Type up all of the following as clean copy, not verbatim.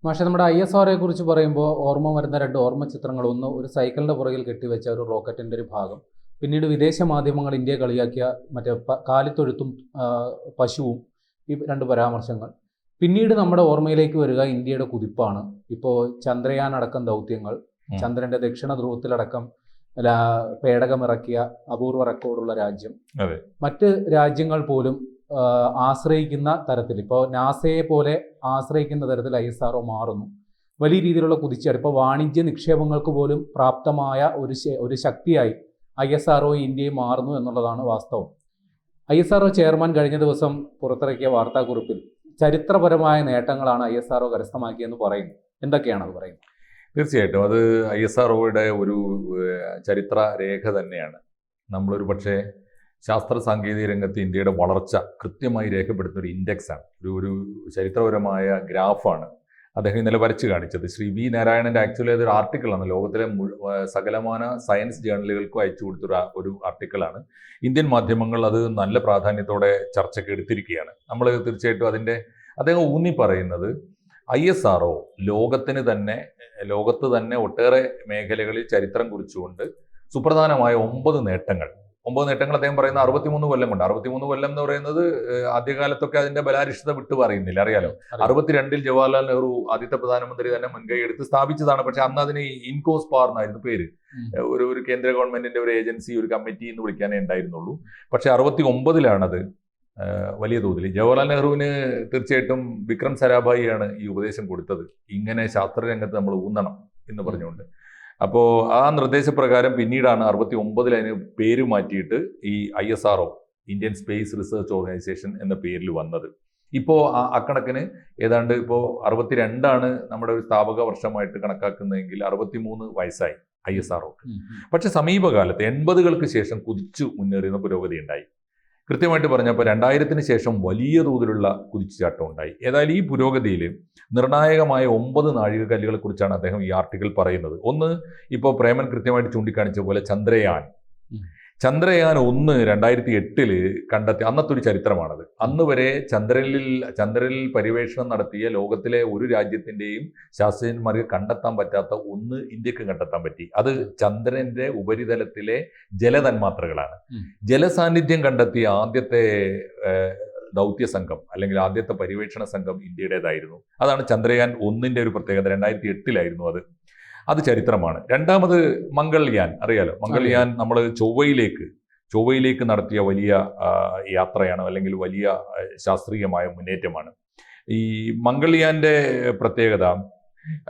പക്ഷേ നമ്മുടെ ISROയെ കുറിച്ച് പറയുമ്പോൾ ഓർമ്മ വരുന്ന രണ്ട് ഓർമ്മ ചിത്രങ്ങൾ. ഒന്ന് ഒരു സൈക്കിളിൻ്റെ പുറകിൽ കെട്ടിവെച്ച ഒരു റോക്കറ്റിൻ്റെ ഒരു ഭാഗം. പിന്നീട് വിദേശ മാധ്യമങ്ങൾ ഇന്ത്യയെ കളിയാക്കിയ മറ്റേ കാലിത്തൊഴുത്തും പശുവും, ഈ രണ്ട് പരാമർശങ്ങൾ. പിന്നീട് നമ്മുടെ ഓർമ്മയിലേക്ക് വരിക ഇന്ത്യയുടെ കുതിപ്പാണ്. ഇപ്പോൾ ചന്ദ്രയാൻ അടക്കം ദൗത്യങ്ങൾ, ചന്ദ്രൻ്റെ ദക്ഷിണ ധ്രുവത്തിലടക്കം പേടകമിറക്കിയ അപൂർവ റെക്കോർഡുള്ള രാജ്യം. മറ്റ് രാജ്യങ്ങൾ പോലും ആശ്രയിക്കുന്ന തരത്തിൽ, ഇപ്പോൾ നാസയെ പോലെ ആശ്രയിക്കുന്ന തരത്തിൽ ISRO മാറുന്നു. വലിയ രീതിയിലുള്ള കുതിച്ചാണ്. ഇപ്പോൾ വാണിജ്യ നിക്ഷേപങ്ങൾക്ക് പോലും പ്രാപ്തമായ ഒരു ശക്തിയായി ISRO ഇന്ത്യയെ മാറുന്നു എന്നുള്ളതാണ് വാസ്തവം. ISRO ചെയർമാൻ കഴിഞ്ഞ ദിവസം പുറത്തിറക്കിയ വാർത്താക്കുറിപ്പിൽ ചരിത്രപരമായ നേട്ടങ്ങളാണ് ISRO കരസ്ഥമാക്കിയെന്ന് പറയുന്നു. എന്തൊക്കെയാണ് അത് പറയുന്നത്? തീർച്ചയായിട്ടും അത് ISROയുടെ ഒരു ചരിത്ര രേഖ തന്നെയാണ്. നമ്മളൊരു പക്ഷേ ശാസ്ത്ര സാങ്കേതിക രംഗത്ത് ഇന്ത്യയുടെ വളർച്ച കൃത്യമായി രേഖപ്പെടുത്തുന്ന ഒരു ഇൻഡെക്സാണ്, ഒരു ചരിത്രപരമായ ഗ്രാഫാണ് അദ്ദേഹം ഇന്നലെ വരച്ച് കാണിച്ചത്. ശ്രീ വി നാരായണൻ്റെ ആക്ച്വലി അതൊരു ആർട്ടിക്കിളാണ്, ലോകത്തിലെ സകലമാന സയൻസ് ജേർണലുകൾക്കും അയച്ചു കൊടുത്ത ഒരു ആർട്ടിക്കിളാണ്. ഇന്ത്യൻ മാധ്യമങ്ങൾ അത് നല്ല പ്രാധാന്യത്തോടെ ചർച്ചയ്ക്ക് എടുത്തിരിക്കുകയാണ്. നമ്മൾ തീർച്ചയായിട്ടും അദ്ദേഹം ഊന്നി പറയുന്നത് ISRO ലോകത്ത് തന്നെ ഒട്ടേറെ മേഖലകളിൽ ചരിത്രം കുറിച്ചുകൊണ്ട് സുപ്രധാനമായ 9 നേട്ടങ്ങൾ അദ്ദേഹം പറയുന്ന 63 കൊല്ലം കൊണ്ട്. 63 കൊല്ലം എന്ന് പറയുന്നത് ആദ്യകാലത്തൊക്കെ അതിന്റെ ബലാരിഷ്ടത വിട്ടു പറയുന്നില്ല, അറിയാലോ. 62-ൽ ജവഹർലാൽ നെഹ്റു ആദ്യത്തെ പ്രധാനമന്ത്രി തന്നെ മുൻകൈ എടുത്ത് സ്ഥാപിച്ചതാണ്. പക്ഷെ അന്ന് അതിന് ഇൻകോസ്പാർ എന്നായിരുന്നു പേര്. ഒരു കേന്ദ്ര ഗവൺമെന്റിന്റെ ഒരു ഏജൻസി, ഒരു കമ്മിറ്റി എന്ന് വിളിക്കാനേ ഉണ്ടായിരുന്നുള്ളൂ. പക്ഷെ 69-ലാണത് വലിയ തോതിൽ. ജവഹർലാൽ നെഹ്റുവിന് തീർച്ചയായിട്ടും വിക്രം സരാഭായിയാണ് ഈ ഉപദേശം കൊടുത്തത്, ഇങ്ങനെ ശാസ്ത്രരംഗത്ത് നമ്മൾ ഊന്നണം എന്ന് പറഞ്ഞുകൊണ്ട്. അപ്പോൾ ആ നിർദ്ദേശപ്രകാരം പിന്നീടാണ് 69-ൽ അതിന് പേര് മാറ്റിയിട്ട് ഈ ISRO, Indian space research organisation എന്ന പേരിൽ വന്നത്. ഇപ്പോൾ അക്കണക്കിന് ഏതാണ്ട് ഇപ്പോൾ 62ആണ് നമ്മുടെ ഒരു സ്ഥാപക വർഷമായിട്ട് കണക്കാക്കുന്നതെങ്കിൽ 63 വയസ്സായി ISRO. പക്ഷെ സമീപകാലത്ത് 80-കൾക്ക് ശേഷം കുതിച്ചു മുന്നേറുന്ന പുരോഗതി ഉണ്ടായി. കൃത്യമായിട്ട് പറഞ്ഞപ്പോൾ 2000-ന് ശേഷം വലിയ തോതിലുള്ള കുതിച്ചുചാട്ടം ഉണ്ടായി. ഏതായാലും ഈ പുരോഗതിയിൽ നിർണായകമായ 9 നാഴികക്കല്ലുകളെ കുറിച്ചാണ് അദ്ദേഹം ഈ ആർട്ടിക്കിൾ പറയുന്നത്. ഒന്ന്, ഇപ്പോൾ പ്രേമൻ കൃത്യമായിട്ട് ചൂണ്ടിക്കാണിച്ച പോലെ ചന്ദ്രയാൻ 1 2008-ൽ കണ്ടെത്തിയ അന്നത്തെ ഒരു ചരിത്രമാണത്. അന്ന് വരെ ചന്ദ്രനിൽ പര്യവേഷണം നടത്തിയ ലോകത്തിലെ ഒരു രാജ്യത്തിൻ്റെയും ശാസ്ത്രജ്ഞന്മാർക്ക് കണ്ടെത്താൻ പറ്റാത്ത ഒന്ന് ഇന്ത്യക്ക് കണ്ടെത്താൻ പറ്റി. അത് ചന്ദ്രന്റെ ഉപരിതലത്തിലെ ജലതന്മാത്രകളാണ്. ജലസാന്നിധ്യം കണ്ടെത്തിയ ആദ്യത്തെ ദൗത്യ സംഘം അല്ലെങ്കിൽ ആദ്യത്തെ പര്യവേഷണ സംഘം ഇന്ത്യയുടേതായിരുന്നു. അതാണ് ചന്ദ്രയാൻ 1-ന്റെ ഒരു പ്രത്യേകത. 2008-ലായിരുന്നു അത് ചരിത്രമാണ്. രണ്ടാമത് മംഗൾയാൻ, അറിയാലോ. മംഗൾയാൻ നമ്മൾ ചൊവ്വയിലേക്ക് നടത്തിയ വലിയ യാത്രയാണ്, അല്ലെങ്കിൽ വലിയ ശാസ്ത്രീയമായ മുന്നേറ്റമാണ്. ഈ മംഗൾയാന്റെ പ്രത്യേകത,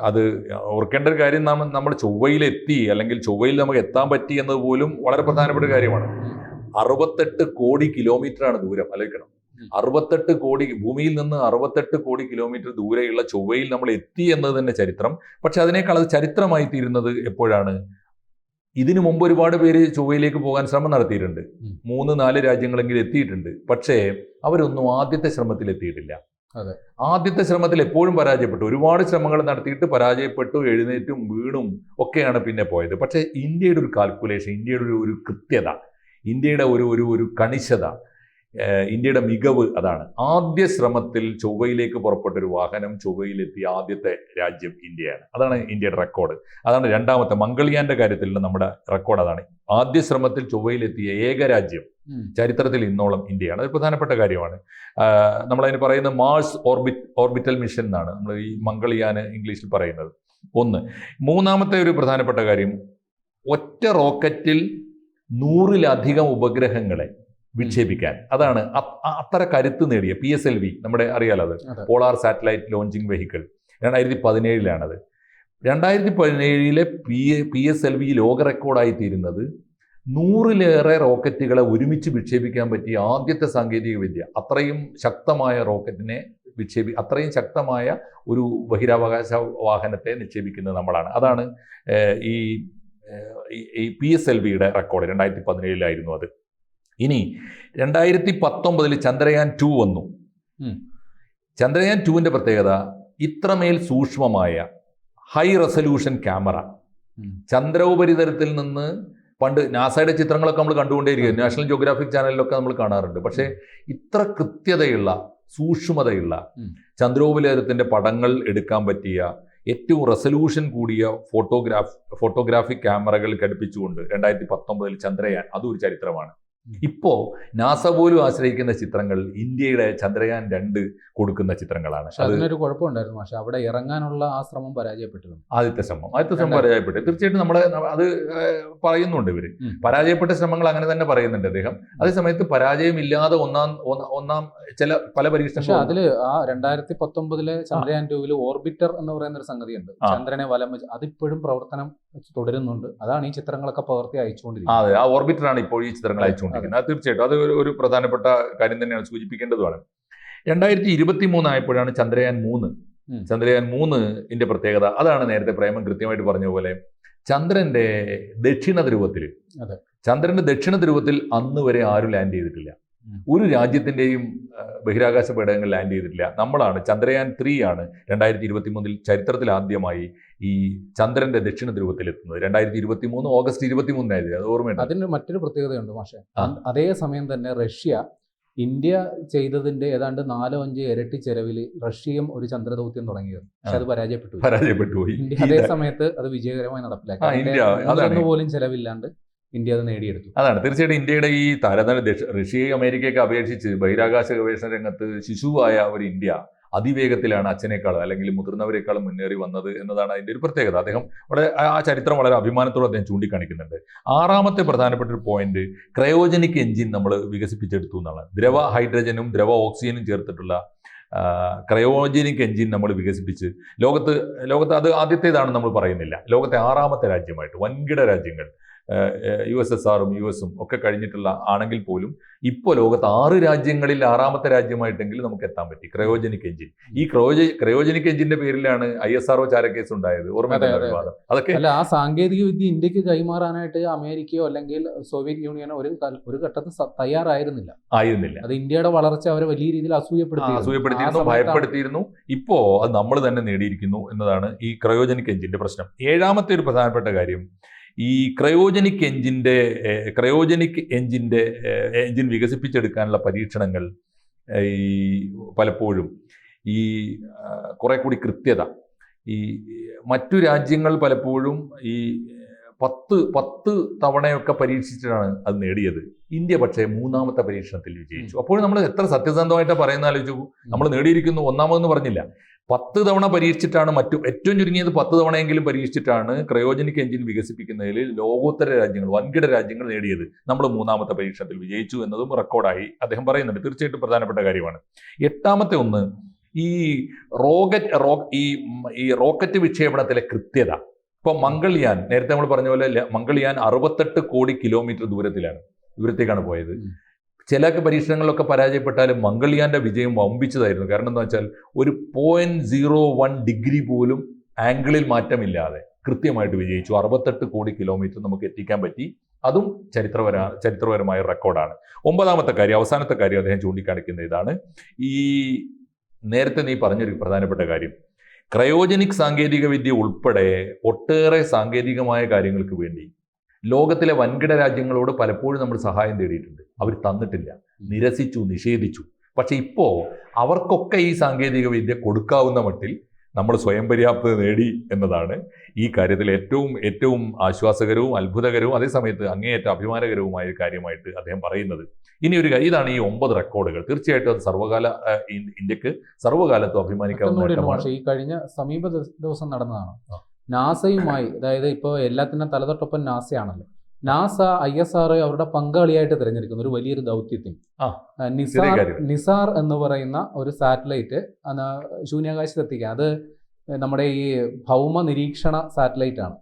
അത് ഓർക്കേണ്ട ഒരു കാര്യം, നമ്മൾ ചൊവ്വയിലെത്തി അല്ലെങ്കിൽ ചൊവ്വയിൽ നമുക്ക് എത്താൻ പറ്റി എന്നത് പോലും വളരെ പ്രധാനപ്പെട്ട കാര്യമാണ്. 68 കോടി കിലോമീറ്ററാണ് ദൂരം, ആലോചിക്കണം. 68 കോടി, ഭൂമിയിൽ നിന്ന് 68 കോടി കിലോമീറ്റർ ദൂരെയുള്ള ചൊവ്വയിൽ നമ്മൾ എത്തി എന്നത് തന്നെ ചരിത്രം. പക്ഷെ അതിനേക്കാൾ അത് ചരിത്രമായി തീരുന്നത് എപ്പോഴാണ്? ഇതിനു മുമ്പ് ഒരുപാട് പേര് ചൊവ്വയിലേക്ക് പോകാൻ ശ്രമം നടത്തിയിട്ടുണ്ട്. 3-4 രാജ്യങ്ങളെങ്കിലും എത്തിയിട്ടുണ്ട്. പക്ഷേ അവരൊന്നും ആദ്യത്തെ ശ്രമത്തിൽ എത്തിയിട്ടില്ല. ആദ്യത്തെ ശ്രമത്തിൽ എപ്പോഴും പരാജയപ്പെട്ടു. ഒരുപാട് ശ്രമങ്ങൾ നടത്തിയിട്ട് പരാജയപ്പെട്ടു, എഴുന്നേറ്റും വീണും ഒക്കെയാണ് പിന്നെ പോയത്. പക്ഷേ ഇന്ത്യയുടെ ഒരു കാൽക്കുലേഷൻ, ഇന്ത്യയുടെ ഒരു കൃത്യത, ഇന്ത്യയുടെ ഒരു കണിശത, ഇന്ത്യയുടെ മികവ് അതാണ്. ആദ്യ ശ്രമത്തിൽ ചൊവ്വയിലേക്ക് പുറപ്പെട്ടൊരു വാഹനം ചൊവ്വയിലെത്തിയ ആദ്യത്തെ രാജ്യം ഇന്ത്യയാണ്. അതാണ് ഇന്ത്യയുടെ റെക്കോർഡ്. അതാണ് രണ്ടാമത്തെ മംഗൾയാന്റെ കാര്യത്തിലുള്ള നമ്മുടെ റെക്കോർഡ്. അതാണ് ആദ്യ ശ്രമത്തിൽ ചൊവ്വയിലെത്തിയ ഏക രാജ്യം ചരിത്രത്തിൽ ഇന്നോളം ഇന്ത്യയാണ്. അത് പ്രധാനപ്പെട്ട കാര്യമാണ്. നമ്മളതിന് പറയുന്നത് മാർസ് ഓർബിറ്റൽ മിഷൻ എന്നാണ് നമ്മൾ ഈ മംഗൾയാന് ഇംഗ്ലീഷിൽ പറയുന്നത്. ഒന്ന്. മൂന്നാമത്തെ ഒരു പ്രധാനപ്പെട്ട കാര്യം, ഒറ്റ റോക്കറ്റിൽ 100-ലധികം ഉപഗ്രഹങ്ങളെ വിക്ഷേപിക്കാൻ. അതാണ് അത്ര കരുത്ത് നേടിയ PSLV, നമ്മുടെ അറിയാലോ, അത് പോളാർ സാറ്റലൈറ്റ് ലോഞ്ചിങ് വെഹിക്കിൾ. 2017-ലാണത്. 2017-ലെ PSLV ലോക റെക്കോർഡായി തീരുന്നത് 100-ലേറെ റോക്കറ്റുകളെ ഒരുമിച്ച് വിക്ഷേപിക്കാൻ പറ്റിയ ആദ്യത്തെ സാങ്കേതിക വിദ്യ. അത്രയും ശക്തമായ റോക്കറ്റിനെ അത്രയും ശക്തമായ ഒരു ബഹിരാകാശ വാഹനത്തെ നിക്ഷേപിക്കുന്നത് നമ്മളാണ്. അതാണ് ഈ PSLV-യുടെ റെക്കോർഡ്. 2017-ലായിരുന്നു അത്. ഇനി 2019-ൽ ചന്ദ്രയാൻ 2 വന്നു. ചന്ദ്രയാൻ 2-ന്റെ പ്രത്യേകത, ഇത്രമേൽ സൂക്ഷ്മമായ ഹൈ റെസൊല്യൂഷൻ ക്യാമറ. ചന്ദ്രോപരിതലത്തിൽ നിന്ന് പണ്ട് നാസയുടെ ചിത്രങ്ങളൊക്കെ നമ്മൾ കണ്ടുകൊണ്ടേയിരിക്കും, നാഷണൽ ജിയോഗ്രാഫിക് ചാനലിലൊക്കെ നമ്മൾ കാണാറുണ്ട്. പക്ഷേ ഇത്ര കൃത്യതയുള്ള സൂക്ഷ്മതയുള്ള ഉം. ചന്ദ്രോപരിതലത്തിന്റെ പടങ്ങൾ എടുക്കാൻ പറ്റിയ ഏറ്റവും റെസൊല്യൂഷൻ കൂടിയ ഫോട്ടോഗ്രാഫിക് ക്യാമറകൾ ഘടിപ്പിച്ചുകൊണ്ട് 2019 ചന്ദ്രയാൻ അതും ഒരു ചരിത്രമാണ്. ഇപ്പോ നാസ പോലും ആശ്രയിക്കുന്ന ചിത്രങ്ങൾ ഇന്ത്യയുടെ ചന്ദ്രയാൻ 2 കൊടുക്കുന്ന ചിത്രങ്ങളാണ്. പക്ഷെ അതിനൊരു കുഴപ്പമുണ്ടായിരുന്നു, പക്ഷെ അവിടെ ഇറങ്ങാനുള്ള ആ ശ്രമം പരാജയപ്പെട്ടിരുന്നു. ആദ്യത്തെ ശ്രമം പരാജയപ്പെട്ടു. തീർച്ചയായിട്ടും അത് പറയുന്നുണ്ട് ഇവര്. പരാജയപ്പെട്ട ശ്രമങ്ങൾ അങ്ങനെ തന്നെ പറയുന്നുണ്ട് അദ്ദേഹം. അതേസമയത്ത് പരാജയമില്ലാതെ ഒന്നാം ചില പല പക്ഷെ പരീക്ഷണങ്ങളും അതില് ആ 2019 ചന്ദ്രയാൻ 2 ഓർബിറ്റർ എന്ന് പറയുന്ന ഒരു സംഗതിയുണ്ട്, ചന്ദ്രനെ വലം വെച്ച് അതിപ്പോഴും പ്രവർത്തനം തുടരുന്നുണ്ട്. അതാണ് ഈ ചിത്രങ്ങളൊക്കെ പകർത്തി അയച്ചുകൊണ്ടിരിക്കുന്നത്. അതെ, ആ ഓർബിറ്ററാണ് ഇപ്പോൾ ഈ ചിത്രങ്ങൾ അയച്ചുകൊണ്ടിരിക്കുന്നത്. അത് തീർച്ചയായിട്ടും അത് ഒരു പ്രധാനപ്പെട്ട കാര്യം തന്നെയാണ്, സൂചിപ്പിക്കേണ്ടതുമാണ്. 2023 ആയപ്പോഴാണ് ചന്ദ്രയാൻ 3 പ്രത്യേകത. അതാണ് നേരത്തെ പ്രേമൻ കൃത്യമായിട്ട് പറഞ്ഞ പോലെ ചന്ദ്രന്റെ ദക്ഷിണ ധ്രുവത്തിൽ അന്ന് വരെ ആരും ലാൻഡ് ചെയ്തിട്ടില്ല. ഒരു രാജ്യത്തിന്റെയും ബഹിരാകാശ പേടകങ്ങൾ ലാൻഡ് ചെയ്തിട്ടില്ല. നമ്മളാണ്. ചന്ദ്രയാൻ 3 ആണ് 2023 ചരിത്രത്തിൽ ആദ്യമായി ഈ ചന്ദ്രന്റെ ദക്ഷിണ ധ്രുവത്തിൽ എത്തുന്നത്. 2023 ഓഗസ്റ്റ് 23 അത് ഓർമ്മയുണ്ട്. അതിന് മറ്റൊരു പ്രത്യേകതയുണ്ട് പക്ഷേ, അതേ സമയം തന്നെ റഷ്യ ഇന്ത്യ ചെയ്തതിന്റെ ഏതാണ്ട് 4-5 ഇരട്ടി ചെലവിൽ റഷ്യയും ഒരു ചന്ദ്രദൗത്യം തുടങ്ങിയത്. പക്ഷെ അത് പരാജയപ്പെട്ടു പോയി. ഇന്ത്യ അതേ സമയത്ത് അത് വിജയകരമായി നടപ്പിലാക്കി. പോലും ചെലവില്ലാണ്ട് ഇന്ത്യ അത് നേടിയെടുത്തു. അതാണ് തീർച്ചയായിട്ടും ഇന്ത്യയുടെ ഈ താരതമ്യ റഷ്യയും അമേരിക്കയൊക്കെ അപേക്ഷിച്ച് ബഹിരാകാശ ഗവേഷണ രംഗത്ത് ശിശുവായ ഒരു ഇന്ത്യ അതിവേഗത്തിലാണ് അച്ഛനേക്കാളും അല്ലെങ്കിൽ മുതിർന്നവരെക്കാളും മുന്നേറി വന്നത് എന്നതാണ് അതിന്റെ ഒരു പ്രത്യേകത. അദ്ദേഹം ആ ചരിത്രം വളരെ അഭിമാനത്തോടെ അദ്ദേഹം ചൂണ്ടിക്കാണിക്കുന്നുണ്ട്. 6ാമത്തെ പ്രധാനപ്പെട്ട ഒരു പോയിന്റ് ക്രയോജനിക് എഞ്ചിൻ നമ്മൾ വികസിപ്പിച്ചെടുത്തു എന്നാണ്. ദ്രവ ഹൈഡ്രജനും ദ്രവ ഓക്സിജനും ചേർത്തിട്ടുള്ള ക്രയോജനിക് എഞ്ചിൻ നമ്മൾ വികസിപ്പിച്ച് ലോകത്ത് അത് ആദ്യത്തേതാണെന്ന് നമ്മൾ പറയുന്നില്ല. ലോകത്തെ 6ാമത്തെ രാജ്യമായിട്ട് വൻകിട രാജ്യങ്ങൾ USSRും US ഒക്കെ കഴിഞ്ഞിട്ടുള്ള ആണെങ്കിൽ പോലും ഇപ്പോൾ ലോകത്ത് 6 രാജ്യങ്ങളിൽ 6ാമത്തെ രാജ്യമായിട്ടെങ്കിലും നമുക്ക് എത്താൻ പറ്റി ക്രയോജനിക് എഞ്ചിൻ. ഈ ക്രയോജനിക് എഞ്ചിന്റെ പേരിലാണ് ISRO ചാരക്കേസ് ഉണ്ടായത്. ഓർമ്മ അതൊക്കെ അല്ല, ആ സാങ്കേതിക വിദ്യ ഇന്ത്യക്ക് കൈമാറാനായിട്ട് അമേരിക്കയോ അല്ലെങ്കിൽ സോവിയറ്റ് യൂണിയനോ ഒരു ഘട്ടത്തിൽ തയ്യാറായിരുന്നില്ല. അത് ഇന്ത്യയുടെ വളർച്ച അവരെ വലിയ രീതിയിൽ അസൂയപ്പെടുത്തിയിരുന്നു, ഭയപ്പെടുത്തിയിരുന്നു. ഇപ്പോ അത് നമ്മൾ തന്നെ നേടിയിരിക്കുന്നു എന്നതാണ് ഈ ക്രയോജനിക് എഞ്ചിന്റെ പ്രശ്നം. 7ാമത്തെ ഒരു പ്രധാനപ്പെട്ട കാര്യം, ഈ ക്രയോജനിക് എഞ്ചിൻ വികസിപ്പിച്ചെടുക്കാനുള്ള പരീക്ഷണങ്ങൾ ഈ പലപ്പോഴും ഈ കുറെ കൂടി കൃത്യത, ഈ മറ്റു രാജ്യങ്ങൾ പലപ്പോഴും ഈ 10 തവണയൊക്കെ പരീക്ഷിച്ചിട്ടാണ് അത് നേടിയത്. ഇന്ത്യ പക്ഷേ 3ാമത്തെ പരീക്ഷണത്തിൽ വിജയിച്ചു. അപ്പോൾ നമ്മൾ എത്ര സത്യസന്ധമായിട്ടാണ് പറയുന്ന ആലോചിച്ചു. നമ്മൾ നേടിയിരിക്കുന്നു, 1ാമതെന്ന് പറഞ്ഞില്ല. 10 തവണ പരീക്ഷിച്ചിട്ടാണ്, ഏറ്റവും ചുരുങ്ങിയത് 10 തവണയെങ്കിലും പരീക്ഷിച്ചിട്ടാണ് ക്രയോജനിക് എഞ്ചിൻ വികസിപ്പിക്കുന്നതിൽ ലോകോത്തര രാജ്യങ്ങൾ, വൻകിട രാജ്യങ്ങൾ നേടിയത്. നമ്മൾ 3ാമത്തെ പരീക്ഷണത്തിൽ വിജയിച്ചു എന്നതും റെക്കോർഡായി അദ്ദേഹം പറയുന്നുണ്ട്. തീർച്ചയായിട്ടും പ്രധാനപ്പെട്ട കാര്യമാണ്. 8ാമത്തെ ഒന്ന്, ഈ റോക്കറ്റ് വിക്ഷേപണത്തിലെ കൃത്യത. ഇപ്പൊ മംഗൾയാൻ, നേരത്തെ നമ്മൾ പറഞ്ഞ പോലെ മംഗൾയാൻ 68 കോടി കിലോമീറ്റർ ദൂരത്തേക്കാണ് പോയത്. ചില പരീക്ഷണങ്ങളിലൊക്കെ പരാജയപ്പെട്ടാലും മംഗൾയാന്റെ വിജയം വമ്പിച്ചതായിരുന്നു. കാരണം എന്താ വെച്ചാൽ ഒരു 0.01 ഡിഗ്രി പോലും ആംഗിളിൽ മാറ്റമില്ലാതെ കൃത്യമായിട്ട് വിജയിച്ചു. 68 കോടി കിലോമീറ്റർ നമുക്ക് എത്തിക്കാൻ പറ്റി. അതും ചരിത്രപരമായ റെക്കോർഡാണ്. 9ാമത്തെ കാര്യം, അവസാനത്തെ കാര്യം അദ്ദേഹം ചൂണ്ടിക്കാണിക്കുന്ന ഇതാണ്. ഈ നേരത്തെ നീ പറഞ്ഞൊരു പ്രധാനപ്പെട്ട കാര്യം, ക്രയോജനിക് സാങ്കേതിക വിദ്യ ഉൾപ്പെടെ ഒട്ടേറെ സാങ്കേതികമായ കാര്യങ്ങൾക്ക് വേണ്ടി ലോകത്തിലെ വൻകിട രാജ്യങ്ങളോട് പലപ്പോഴും നമ്മൾ സഹായം തേടിയിട്ടുണ്ട്. അവർ തന്നിട്ടില്ല, നിഷേധിച്ചു. പക്ഷെ ഇപ്പോൾ അവർക്കൊക്കെ ഈ സാങ്കേതിക വിദ്യ കൊടുക്കാവുന്ന മട്ടിൽ നമ്മൾ സ്വയം പര്യാപ്തത നേടി എന്നതാണ് ഈ കാര്യത്തിൽ ഏറ്റവും ആശ്വാസകരവും അത്ഭുതകരവും അതേസമയത്ത് അങ്ങേയറ്റം അഭിമാനകരവുമായ ഒരു കാര്യമായിട്ട് അദ്ദേഹം പറയുന്നത്. ഇതാണ് ഈ 9 റെക്കോർഡുകൾ. തീർച്ചയായിട്ടും അത് ഇന്ത്യക്ക് സർവ്വകാലത്തും അഭിമാനിക്കാവുന്ന. ഈ കഴിഞ്ഞ സമീപ ദിവസം നടന്നതാണ്. നാസയുമായി, അതായത് ഇപ്പോൾ എല്ലാത്തിനും തലതൊട്ടൊപ്പം നാസയാണല്ലോ. നാസ ISR അവരുടെ പങ്കാളിയായിട്ട് തിരഞ്ഞെടുക്കുന്ന ഒരു വലിയൊരു ദൗത്യത്തിന് നിസാർ എന്ന് പറയുന്ന ഒരു സാറ്റലൈറ്റ് ശൂന്യാകാശത്ത് എത്തിക്കുക. അത് നമ്മുടെ ഈ ഭൗമ നിരീക്ഷണ സാറ്റലൈറ്റ് ആണ്.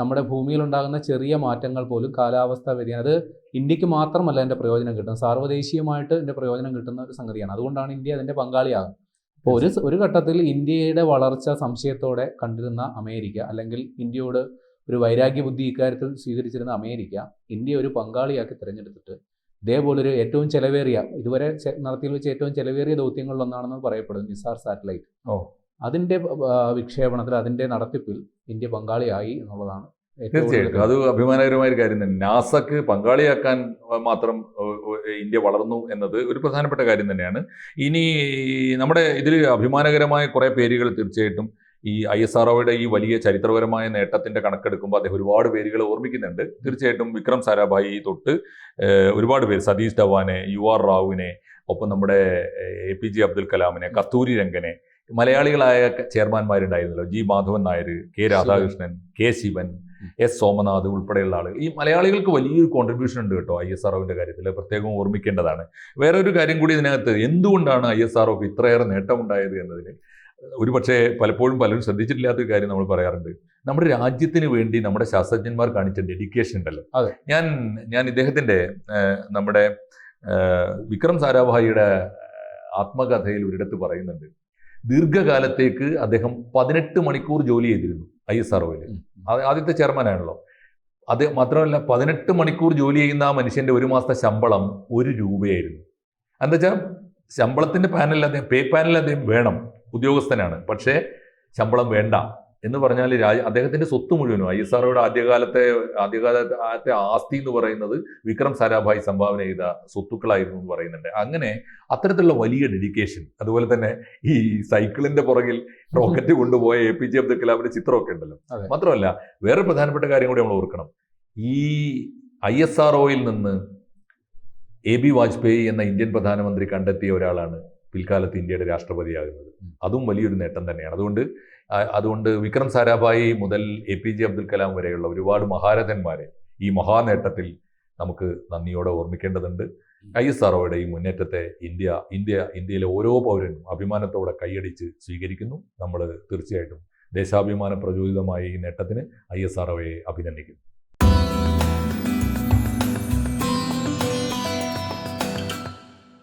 നമ്മുടെ ഭൂമിയിൽ ഉണ്ടാകുന്ന ചെറിയ മാറ്റങ്ങൾ പോലും കാലാവസ്ഥാ വ്യതിയാനം, അത് ഇന്ത്യക്ക് മാത്രമല്ല അതിന്റെ പ്രയോജനം കിട്ടുന്നത്, സാർവദേശീയമായിട്ട് ഇതിന്റെ പ്രയോജനം കിട്ടുന്ന ഒരു സംഗതിയാണ്. അതുകൊണ്ടാണ് ഇന്ത്യ അതിന്റെ പങ്കാളിയാകുന്നത്. അപ്പോൾ ഒരു ഘട്ടത്തിൽ ഇന്ത്യയുടെ വളർച്ച സംശയത്തോടെ കണ്ടിരുന്ന അമേരിക്ക, അല്ലെങ്കിൽ ഇന്ത്യയോട് ഒരു വൈരാഗ്യ ബുദ്ധി ഇക്കാര്യത്തിൽ സ്വീകരിച്ചിരുന്ന അമേരിക്ക, ഇന്ത്യ ഒരു പങ്കാളിയാക്കി തിരഞ്ഞെടുത്തിട്ട് ഇതേപോലൊരു ഏറ്റവും ചെലവേറിയ, ഇതുവരെ നടത്തിയിൽ വെച്ച് ഏറ്റവും ചെലവേറിയ ദൗത്യങ്ങളിലൊന്നാണെന്ന് പറയപ്പെടുന്നു നിസാർ സാറ്റലൈറ്റ്. അതിന്റെ വിക്ഷേപണത്തിൽ, അതിന്റെ നടത്തിപ്പിൽ ഇന്ത്യ പങ്കാളിയായി എന്നുള്ളതാണ് തീർച്ചയായിട്ടും അത് അഭിമാനകരമായ ഒരു കാര്യം തന്നെ. നാസക്ക് പങ്കാളിയാക്കാൻ മാത്രം ഇന്ത്യ വളർന്നു എന്നത് ഒരു പ്രധാനപ്പെട്ട കാര്യം തന്നെയാണ്. ഇനി നമ്മുടെ ഇതിൽ അഭിമാനകരമായ കുറേ പേരുകൾ തീർച്ചയായിട്ടും ഈ ISROയുടെ ഈ വലിയ ചരിത്രപരമായ നേട്ടത്തിന്റെ കണക്കെടുക്കുമ്പോൾ അദ്ദേഹം ഒരുപാട് പേരുകൾ ഓർമ്മിക്കുന്നുണ്ട്. തീർച്ചയായിട്ടും വിക്രം സാരാഭായി തൊട്ട് ഒരുപാട് പേര്, സതീഷ് ധവാനെ, UR റാവുവിനെ, ഒപ്പം നമ്മുടെ APJ അബ്ദുൽ കലാമിനെ, കസ്തൂരി രംഗനെ, മലയാളികളായ ചെയർമാൻമാരുണ്ടായിരുന്നല്ലോ, G Madhavan Nair, K Radhakrishnan, K Shivan, S Somnath ഉൾപ്പെടെയുള്ള ആളുകൾ. ഈ മലയാളികൾക്ക് വലിയൊരു കോൺട്രിബ്യൂഷൻ ഉണ്ട് കേട്ടോ ISROവിന്റെ കാര്യത്തിൽ, പ്രത്യേകം ഓർമ്മിക്കേണ്ടതാണ്. വേറൊരു കാര്യം കൂടി ഇതിനകത്ത്, എന്തുകൊണ്ടാണ് ISROക്ക് ഇത്രയേറെ നേട്ടമുണ്ടായത് എന്നതിന് ഒരുപക്ഷെ പലപ്പോഴും പലരും ശ്രദ്ധിച്ചിട്ടില്ലാത്തൊരു കാര്യം നമ്മൾ പറയാറുണ്ട്. നമ്മുടെ രാജ്യത്തിന് വേണ്ടി നമ്മുടെ ശാസ്ത്രജ്ഞന്മാർ കാണിച്ച ഡെഡിക്കേഷൻ ഉണ്ടല്ലോ. അതെ. ഞാൻ ഇദ്ദേഹത്തിന്റെ നമ്മുടെ വിക്രം സാരാഭായിയുടെ ആത്മകഥയിൽ ഒരിടത്ത് പറയുന്നുണ്ട്, ദീർഘകാലത്തേക്ക് അദ്ദേഹം 18 മണിക്കൂർ ജോലി ചെയ്തിരുന്നു ISROയിൽ. ആദ്യത്തെ ചെയർമാനാണല്ലോ. അത് മാത്രമല്ല, 18 മണിക്കൂർ ജോലി ചെയ്യുന്ന ആ മനുഷ്യന്റെ ഒരു മാസത്തെ ശമ്പളം 1 രൂപയായിരുന്നു. എന്താ വെച്ചാൽ ശമ്പളത്തിന്റെ പാനലിൽ അദ്ദേഹം, പേ പാനലിൽ അദ്ദേഹം വേണം, ഉദ്യോഗസ്ഥനാണ്, പക്ഷേ ശമ്പളം വേണ്ട എന്ന് പറഞ്ഞാൽ അദ്ദേഹത്തിന്റെ സ്വത്ത് മുഴുവനും ISROയുടെ ആദ്യകാലത്തെ ആസ്തി എന്ന് പറയുന്നത് വിക്രം സാരാഭായി സംഭാവന ചെയ്ത സ്വത്തുക്കളായിരുന്നു എന്ന് പറയുന്നുണ്ട്. അങ്ങനെ അത്തരത്തിലുള്ള വലിയ ഡെഡിക്കേഷൻ, അതുപോലെ തന്നെ ഈ സൈക്കിളിന്റെ പുറകിൽ റോക്കറ്റ് കൊണ്ടുപോയ APJ അബ്ദുൽ കലാമിന്റെ ചിത്രമൊക്കെ ഉണ്ടല്ലോ. മാത്രമല്ല, വേറെ പ്രധാനപ്പെട്ട കാര്യം കൂടി നമ്മൾ ഓർക്കണം. ഈ ISROയിൽ നിന്ന് AB വാജ്പേയി എന്ന ഇന്ത്യൻ പ്രധാനമന്ത്രി കണ്ടെത്തിയ ഒരാളാണ് പിൽക്കാലത്ത് ഇന്ത്യയുടെ രാഷ്ട്രപതിയാകുന്നത്. അതും വലിയൊരു നേട്ടം തന്നെയാണ്. അതുകൊണ്ട് വിക്രം സാരാഭായി മുതൽ APJ അബ്ദുൽ കലാം വരെയുള്ള ഒരുപാട് മഹാരഥന്മാരെ ഈ മഹാനേട്ടത്തിൽ നമുക്ക് നന്ദിയോടെ ഓർമ്മിക്കേണ്ടതുണ്ട്. ISROയുടെ ഈ മുന്നേറ്റത്തെ ഇന്ത്യയിലെ ഓരോ പൗരനും അഭിമാനത്തോടെ കൈയടിച്ച് സ്വീകരിക്കുന്നു. നമ്മൾ തീർച്ചയായിട്ടും ദേശാഭിമാന പ്രചോദിതമായ ഈ നേട്ടത്തിന് ISROയെ അഭിനന്ദിക്കുന്നു.